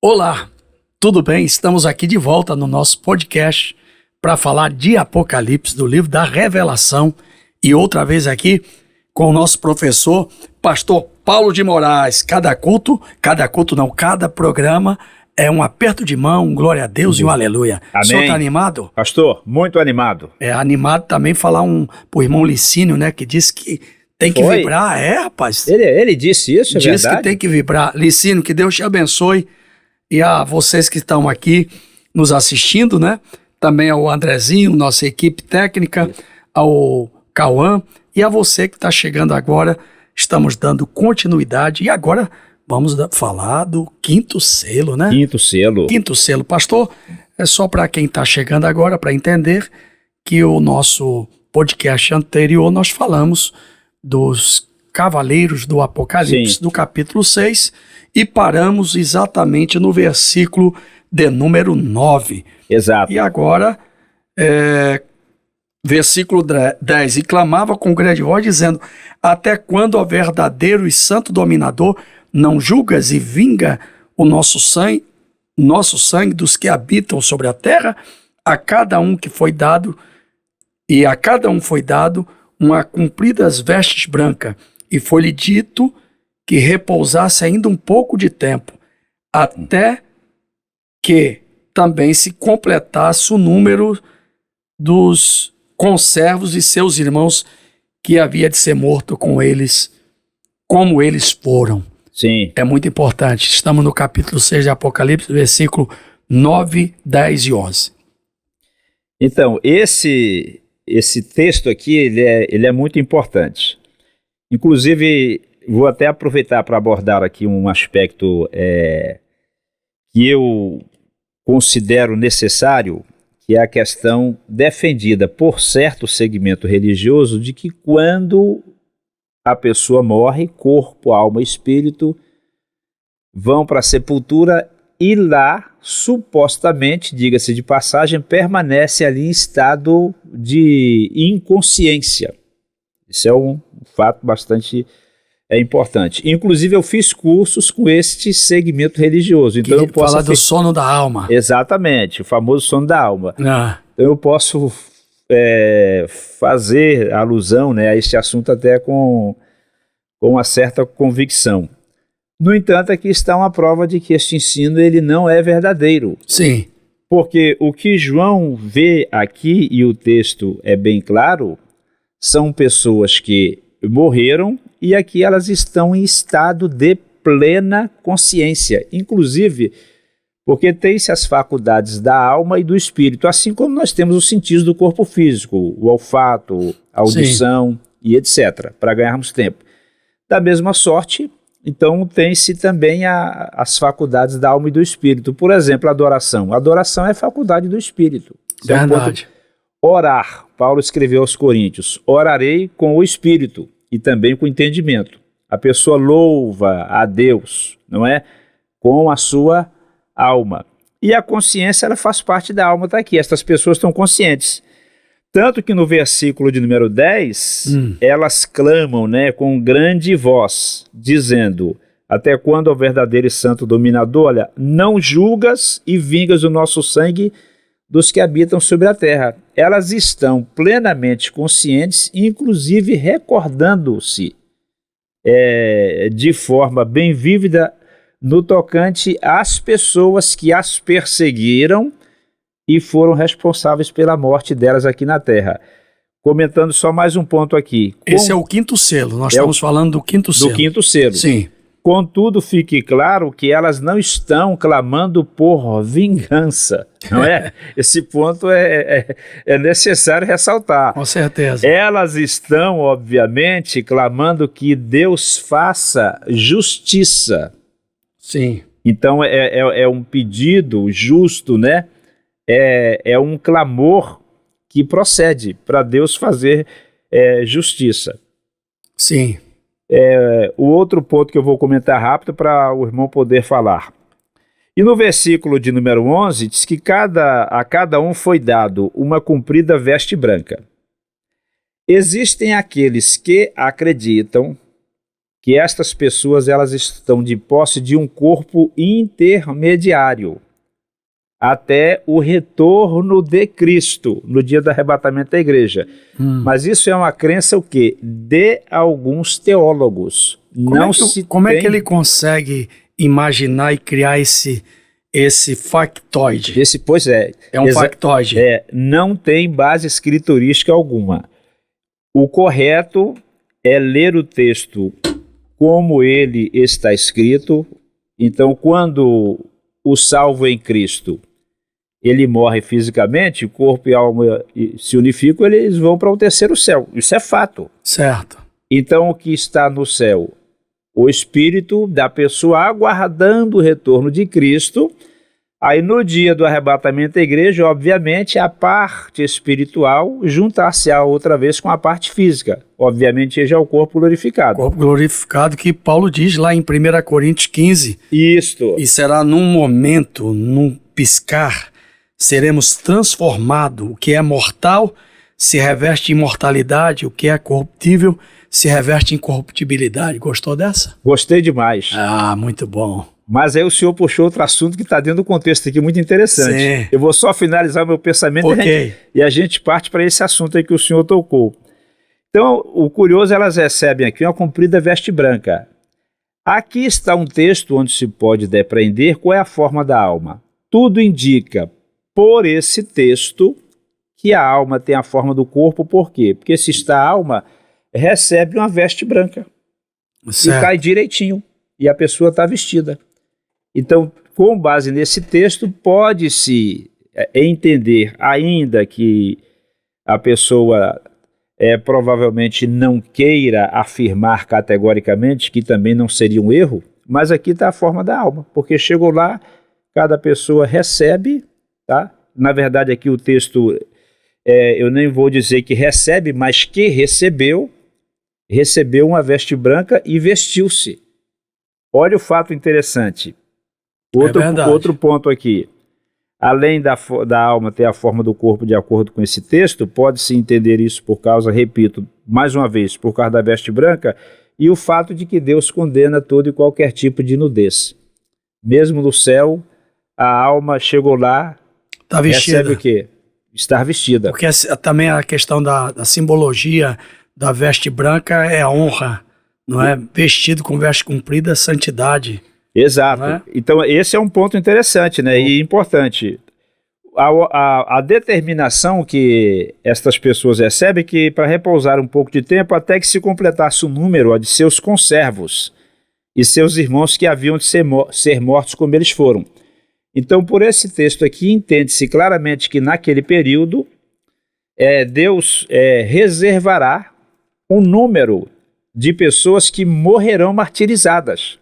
Olá, tudo bem? Estamos aqui de volta no nosso podcast para falar de Apocalipse, do livro da Revelação, e outra vez aqui com o nosso professor, pastor Paulo de Moraes. Cada programa é um aperto de mão, um glória a Deus e um aleluia. Amém. O senhor está animado? Pastor, muito animado. Animado também falar pro irmão Licínio, né, que disse que tem que vibrar. Rapaz. Ele disse isso, é verdade? Disse que tem que vibrar. Licínio, que Deus te abençoe. E a vocês que estão aqui nos assistindo, né? Também ao Andrezinho, nossa equipe técnica, ao Cauã e a você que está chegando agora. Estamos dando continuidade e agora vamos falar do quinto selo, né? Quinto selo. Pastor, é só para quem está chegando agora para entender que o nosso podcast anterior nós falamos dos Cavaleiros do Apocalipse, do capítulo 6, e paramos exatamente no versículo de número 9. Exato. E agora, versículo 10, e clamava com grande voz, dizendo: até quando, ó verdadeiro e santo dominador, não julgas e vinga o nosso sangue dos que habitam sobre a terra? A cada um foi dado uma compridas vestes brancas, e foi-lhe dito que repousasse ainda um pouco de tempo, até que também se completasse o número dos conservos e seus irmãos, que havia de ser morto com eles, como eles foram. Sim. É muito importante. Estamos no capítulo 6 de Apocalipse, versículo 9, 10 e 11. Então, esse texto aqui, ele é muito importante. Inclusive, vou até aproveitar para abordar aqui um aspecto que eu considero necessário, que é a questão defendida por certo segmento religioso de que quando a pessoa morre, corpo, alma e espírito vão para a sepultura e lá, supostamente, diga-se de passagem, permanece ali em estado de inconsciência. Isso é um fato bastante importante. Inclusive, eu fiz cursos com este segmento religioso. Então eu posso falar do sono da alma. Exatamente, o famoso sono da alma. Ah. Então eu posso fazer alusão, né, a este assunto até com uma certa convicção. No entanto, aqui está uma prova de que este ensino ele não é verdadeiro. Sim. Porque o que João vê aqui, e o texto é bem claro, são pessoas que morreram e aqui elas estão em estado de plena consciência. Inclusive, porque tem-se as faculdades da alma e do espírito, assim como nós temos os sentidos do corpo físico, o olfato, a audição e etc., para ganharmos tempo. Da mesma sorte, então tem-se também as faculdades da alma e do espírito. Por exemplo, a adoração. A adoração é faculdade do espírito. Verdade. Orar. Paulo escreveu aos Coríntios: orarei com o espírito e também com o entendimento. A pessoa louva a Deus, não é? Com a sua alma. E a consciência, ela faz parte da alma, está aqui. Estas pessoas estão conscientes. Tanto que no versículo de número 10, elas clamam, né, com grande voz, dizendo: até quando, ó verdadeiro e santo dominador, olha, não julgas e vingas o nosso sangue dos que habitam sobre a terra. Elas estão plenamente conscientes, inclusive recordando-se de forma bem vívida no tocante às pessoas que as perseguiram e foram responsáveis pela morte delas aqui na terra. Comentando só mais um ponto aqui. Esse é o quinto selo, nós estamos falando do quinto selo. Do quinto selo. Sim. Contudo, fique claro que elas não estão clamando por vingança, não é? Esse ponto é necessário ressaltar. Com certeza. Elas estão, obviamente, clamando que Deus faça justiça. Sim. Então, é um pedido justo, né? É um clamor que procede para Deus fazer justiça. Sim. O outro ponto que eu vou comentar rápido para o irmão poder falar. E no versículo de número 11, diz que a cada um foi dado uma comprida veste branca. Existem aqueles que acreditam que estas pessoas elas estão de posse de um corpo intermediário até o retorno de Cristo, no dia do arrebatamento da igreja. Mas isso é uma crença o quê? De alguns teólogos. Como é que ele consegue imaginar e criar esse factoide? Pois é. É um factoide. Não tem base escriturística alguma. O correto é ler o texto como ele está escrito. Então, quando o salvo em Cristo, ele morre fisicamente, o corpo e a alma se unificam, eles vão para o terceiro céu. Isso é fato. Certo. Então, o que está no céu? O espírito da pessoa aguardando o retorno de Cristo. Aí, no dia do arrebatamento da igreja, obviamente, a parte espiritual juntar-se-á outra vez com a parte física. Obviamente, já é o corpo glorificado. Corpo glorificado que Paulo diz lá em 1 Coríntios 15. Isto. E será num momento, num piscar, seremos transformados. O que é mortal se reveste em imortalidade, o que é corruptível se reveste em corruptibilidade. Gostou dessa? Gostei demais. Ah, muito bom. Mas aí o senhor puxou outro assunto que está dentro do contexto aqui, muito interessante. Sim. Eu vou só finalizar o meu pensamento e a gente parte para esse assunto aí que o senhor tocou. Então, o curioso, elas recebem aqui uma comprida veste branca. Aqui está um texto onde se pode depreender qual é a forma da alma. Tudo indica, por esse texto, que a alma tem a forma do corpo. Por quê? Porque se está a alma, recebe uma veste branca. Certo. E cai direitinho. E a pessoa está vestida. Então, com base nesse texto, pode-se entender, ainda que a pessoa provavelmente não queira afirmar categoricamente, que também não seria um erro, mas aqui está a forma da alma, porque chegou lá, cada pessoa recebe, tá? Na verdade, aqui o texto, eu nem vou dizer que recebe, mas que recebeu uma veste branca e vestiu-se. Olha o fato interessante. Outro ponto aqui. Além da alma ter a forma do corpo de acordo com esse texto, pode-se entender isso por causa, repito, mais uma vez, por causa da veste branca e o fato de que Deus condena todo e qualquer tipo de nudez. Mesmo no céu, a alma chegou lá, tá vestida. Recebe o quê? Estar vestida. Porque também a questão da simbologia da veste branca é a honra, não é? Vestido com veste comprida, santidade. Exato. É? Então, esse é um ponto interessante, né? E importante. A determinação que estas pessoas recebem é que, para repousar um pouco de tempo, até que se completasse o número de seus conservos e seus irmãos que haviam de ser mortos como eles foram. Então, por esse texto aqui, entende-se claramente que naquele período, Deus reservará um número de pessoas que morrerão martirizadas.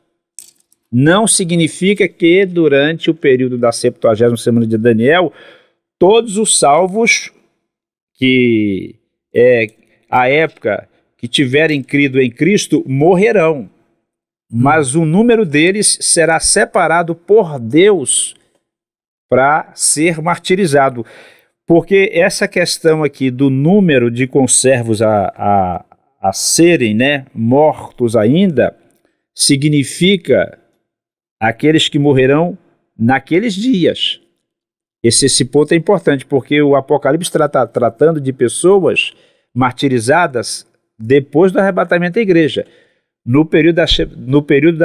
Não significa que durante o período da 70ª semana de Daniel, todos os salvos que à época que tiverem crido em Cristo morrerão. Mas o número deles será separado por Deus para ser martirizado. Porque essa questão aqui do número de conservos a serem, né, mortos ainda, significa aqueles que morrerão naqueles dias. Esse ponto é importante, porque o Apocalipse está tratando de pessoas martirizadas depois do arrebatamento da igreja, no período da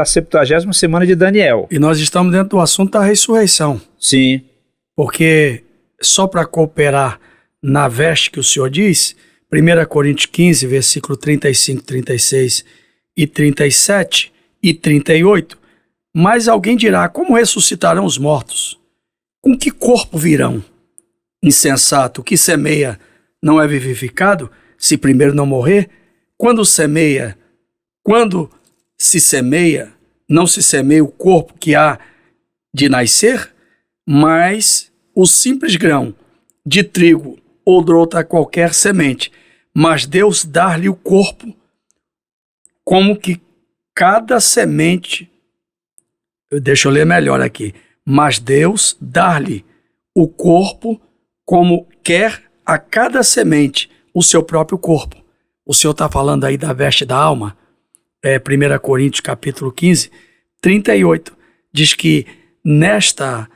70ª semana de Daniel. E nós estamos dentro do assunto da ressurreição. Sim. Porque, só para cooperar na veste que o senhor diz, 1 Coríntios 15, versículo 35, 36 e 37 e 38, mas alguém dirá, como ressuscitarão os mortos? Com que corpo virão? Insensato, o que semeia não é vivificado, se primeiro não morrer? Quando se semeia, não se semeia o corpo que há de nascer, mas o simples grão de trigo ou de outra qualquer semente. Mas Deus dá-lhe o corpo como que cada semente... Deixa eu ler melhor aqui. Mas Deus dá-lhe o corpo como quer a cada semente o seu próprio corpo. O senhor está falando aí da veste da alma. 1 Coríntios capítulo 15, 38, diz que nesta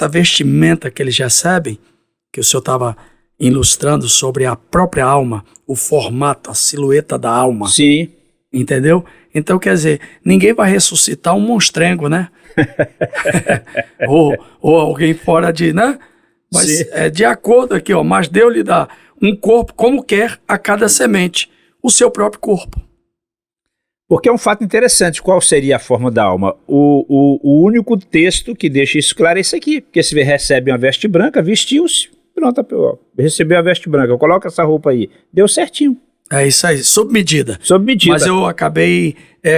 vestimenta que eles recebem, que o senhor estava ilustrando sobre a própria alma, o formato, a silhueta da alma. Sim. Entendeu? Então, quer dizer, ninguém vai ressuscitar um monstrengo, né? ou alguém fora de, né? Mas Sim. de acordo aqui, ó, mas Deus lhe dá um corpo como quer a cada semente, o seu próprio corpo. Porque é um fato interessante. Qual seria a forma da alma? O único texto que deixa isso claro é esse aqui. Porque se recebe uma veste branca, vestiu-se, pronto, recebeu a veste branca, coloca essa roupa aí. Deu certinho. É isso aí, sob medida. Sob medida. Mas eu acabei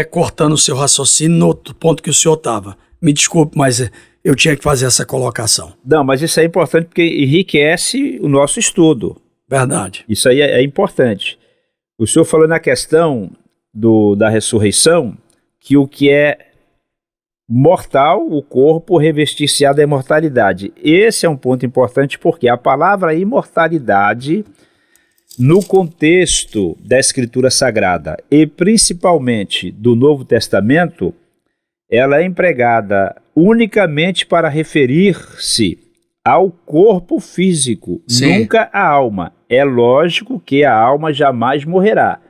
cortando o seu raciocínio no outro ponto que o senhor estava. Me desculpe, mas eu tinha que fazer essa colocação. Não, mas isso é importante porque enriquece o nosso estudo. Verdade. Isso aí é importante. O senhor falou na questão da ressurreição, que o que é mortal, o corpo revestir-se-á da imortalidade. Esse é um ponto importante porque a palavra imortalidade, no contexto da Escritura Sagrada e principalmente do Novo Testamento, ela é empregada unicamente para referir-se ao corpo físico, Sim. nunca à alma. É lógico que a alma jamais morrerá.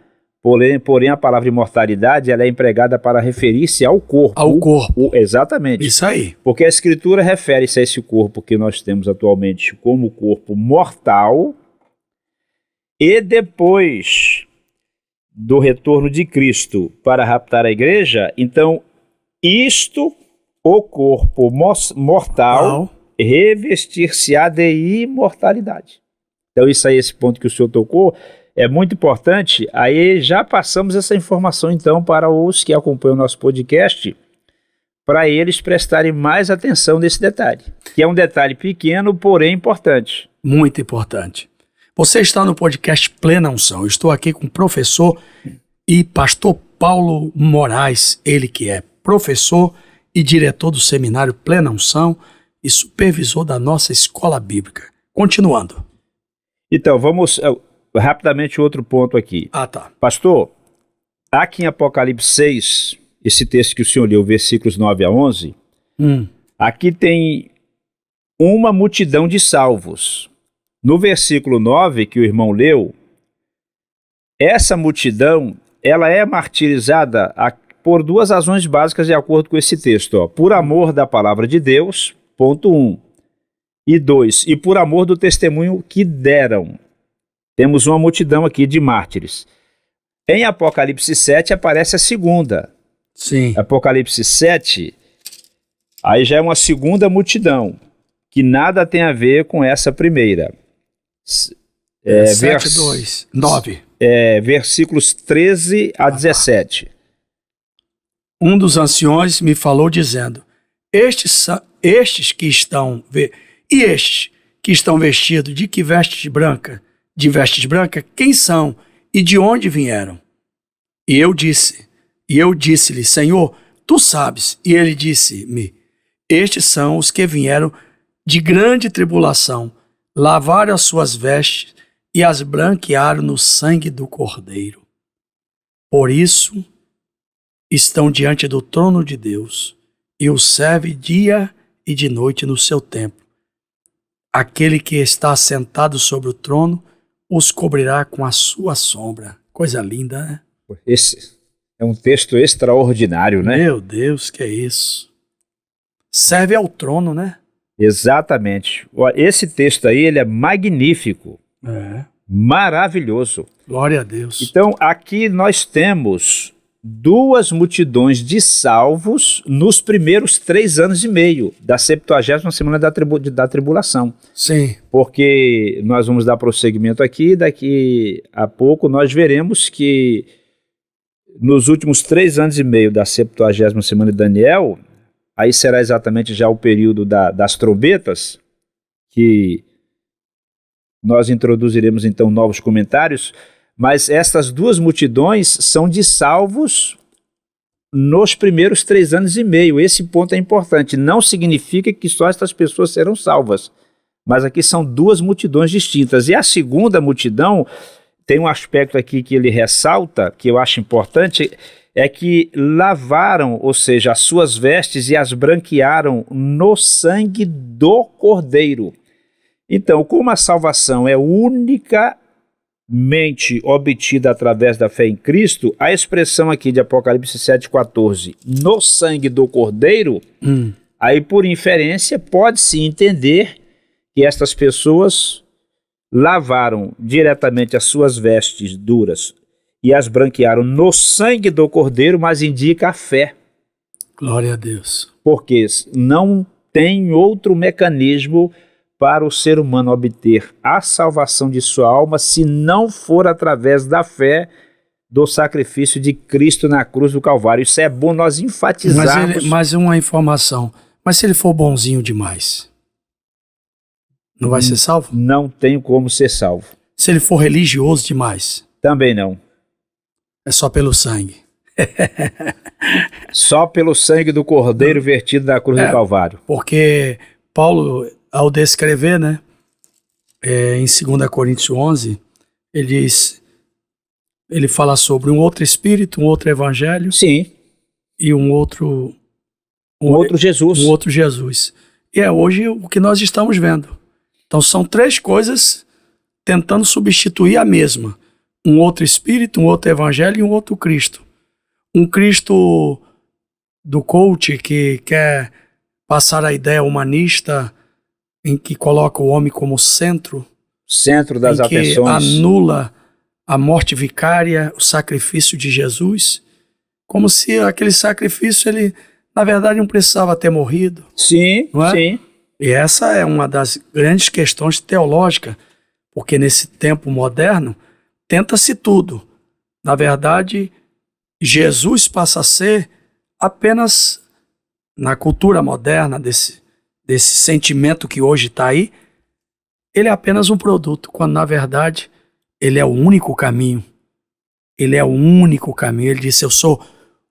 Porém, a palavra imortalidade ela é empregada para referir-se ao corpo. Ao corpo. Exatamente. Isso aí. Porque a Escritura refere-se a esse corpo que nós temos atualmente como corpo mortal, e depois do retorno de Cristo para raptar a igreja, então o corpo mortal revestir-se-á de imortalidade. Então isso aí, esse ponto que o senhor tocou, é muito importante. Aí já passamos essa informação então para os que acompanham o nosso podcast, para eles prestarem mais atenção nesse detalhe, que é um detalhe pequeno, porém importante. Muito importante. Você está no podcast Plena Unção. Eu estou aqui com o professor e pastor Paulo Moraes, ele que é professor e diretor do seminário Plena Unção e supervisor da nossa escola bíblica. Continuando. Então, vamos rapidamente outro ponto aqui. Tá. Pastor, aqui em Apocalipse 6, esse texto que o senhor leu, versículos 9 a 11, aqui tem uma multidão de salvos. No versículo 9, que o irmão leu, essa multidão, ela é martirizada por duas razões básicas de acordo com esse texto. Por amor da palavra de Deus, ponto 1. E 2, e por amor do testemunho que deram. Temos uma multidão aqui de mártires. Em Apocalipse 7 aparece a segunda. Sim. Apocalipse 7, aí já é uma segunda multidão, que nada tem a ver com essa primeira. 7, 2, 9. Versículos 13 a 17. Um dos anciões me falou dizendo, estes que estão vestidos de vestes brancas, quem são e de onde vieram? E eu disse-lhe, Senhor, tu sabes. E ele disse-me, estes são os que vieram de grande tribulação, lavaram as suas vestes e as branquearam no sangue do Cordeiro. Por isso estão diante do trono de Deus e o serve dia e de noite no seu templo. Aquele que está sentado sobre o trono os cobrirá com a sua sombra. Coisa linda, né? Esse é um texto extraordinário, né? Meu Deus, que é isso? Serve ao trono, né? Exatamente. Esse texto aí, ele é magnífico. Maravilhoso. Glória a Deus. Então, aqui nós temos duas multidões de salvos nos primeiros 3 anos e meio da 70ª semana da tribulação. Sim. Porque nós vamos dar prosseguimento aqui, daqui a pouco nós veremos que nos últimos 3 anos e meio da 70ª semana de Daniel, aí será exatamente já o período das trombetas, que nós introduziremos então novos comentários, mas essas duas multidões são de salvos nos primeiros 3 anos e meio. Esse ponto é importante. Não significa que só estas pessoas serão salvas, mas aqui são duas multidões distintas. E a segunda multidão tem um aspecto aqui que ele ressalta, que eu acho importante, é que lavaram, ou seja, as suas vestes e as branquearam no sangue do Cordeiro. Então, como a salvação é unicamente obtida através da fé em Cristo, a expressão aqui de Apocalipse 7,14, no sangue do Cordeiro, aí por inferência pode-se entender que estas pessoas lavaram diretamente as suas vestes duras e as branquearam no sangue do Cordeiro, mas indica a fé. Glória a Deus. Porque não tem outro mecanismo para o ser humano obter a salvação de sua alma se não for através da fé do sacrifício de Cristo na cruz do Calvário. Isso é bom nós enfatizarmos. Mas uma informação, mas se ele for bonzinho demais, não vai ser salvo? Não tem como ser salvo. Se ele for religioso demais? Também não. É só pelo sangue. Só pelo sangue do Cordeiro vertido na cruz do Calvário. Porque Paulo, ao descrever, né, em 2 Coríntios 11, ele fala sobre um outro espírito, um outro evangelho. Sim. E um outro Jesus. Um outro Jesus. E é hoje o que nós estamos vendo. Então são três coisas tentando substituir a mesma. Um outro espírito, um outro evangelho e um outro Cristo. Um Cristo do coach que quer passar a ideia humanista em que coloca o homem como centro das atenções. Que anula a morte vicária, o sacrifício de Jesus, como se aquele sacrifício, ele, na verdade, não precisava ter morrido. Sim, não é? Sim. E essa é uma das grandes questões teológicas, porque nesse tempo moderno, tenta-se tudo. Na verdade, Jesus passa a ser apenas, na cultura moderna, desse sentimento que hoje está aí, ele é apenas um produto, quando na verdade ele é o único caminho. Ele é o único caminho. Ele disse, eu sou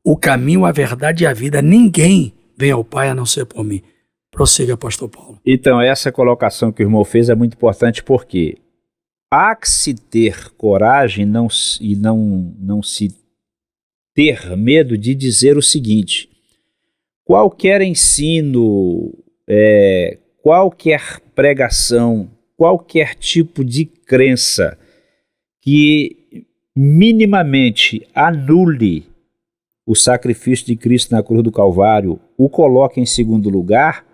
o caminho, a verdade e a vida. Ninguém vem ao Pai a não ser por mim. Prossiga, pastor Paulo. Então, essa colocação que o irmão fez é muito importante porque há que se ter coragem e não se ter medo de dizer o seguinte: qualquer ensino, qualquer pregação, qualquer tipo de crença que minimamente anule o sacrifício de Cristo na cruz do Calvário, o coloque em segundo lugar,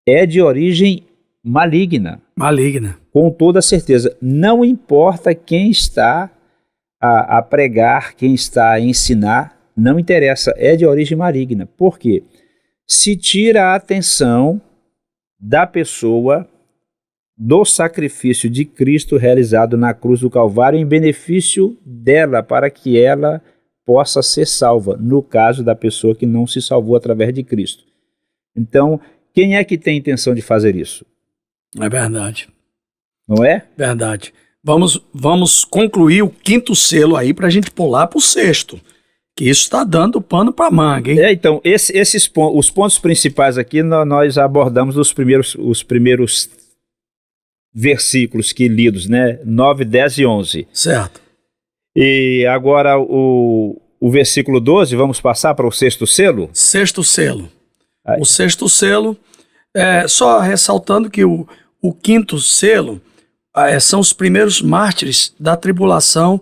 é de origem maligna. Maligna. Com toda certeza. Não importa quem está a pregar, quem está a ensinar, não interessa, é de origem maligna. Por quê? Se tira a atenção da pessoa do sacrifício de Cristo realizado na cruz do Calvário em benefício dela, para que ela possa ser salva, no caso da pessoa que não se salvou através de Cristo. Então, quem é que tem intenção de fazer isso? É verdade. Não é? Verdade. Vamos concluir o quinto selo aí para a gente pular para o sexto, que isso está dando pano para manga, hein? Então, os pontos principais aqui nós abordamos os primeiros versículos que lidos, né? 9, 10 e 11. Certo. E agora o versículo 12, vamos passar para o sexto selo? Sexto selo. Aí. O sexto selo, só ressaltando que o quinto selo são os primeiros mártires da tribulação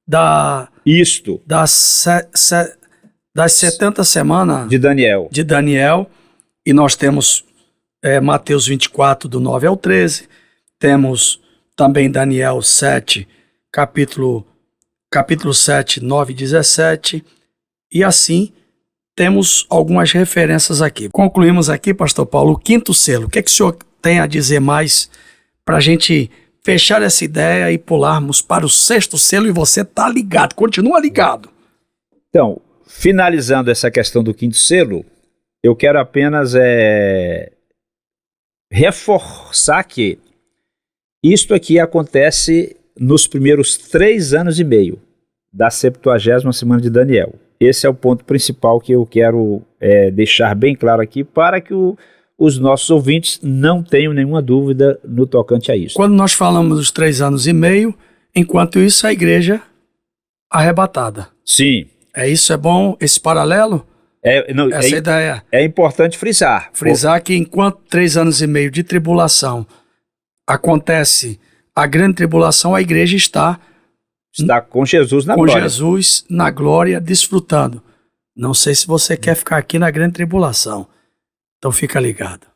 das 70 semanas de Daniel. E nós temos Mateus 24, do 9 ao 13. Temos também Daniel 7, capítulo 7, 9 e 17. E assim temos algumas referências aqui. Concluímos aqui, pastor Paulo, o quinto selo. O que é que o senhor tem a dizer mais para a gente fechar essa ideia e pularmos para o sexto selo? E você está ligado, continua ligado. Então, finalizando essa questão do quinto selo, eu quero apenas reforçar que isto aqui acontece nos primeiros 3 anos e meio da 70ª semana de Daniel. Esse é o ponto principal que eu quero deixar bem claro aqui para que os nossos ouvintes não tenham nenhuma dúvida no tocante a isso. Quando nós falamos dos 3 anos e meio, Enquanto isso, a igreja arrebatada. Sim. É isso, é bom esse paralelo? Essa ideia. É importante frisar. Frisar que enquanto 3 anos e meio de tribulação acontece a grande tribulação, a igreja está com Jesus na com glória. Jesus na glória, desfrutando. Não sei se você quer ficar aqui na grande tribulação. Então fica ligado.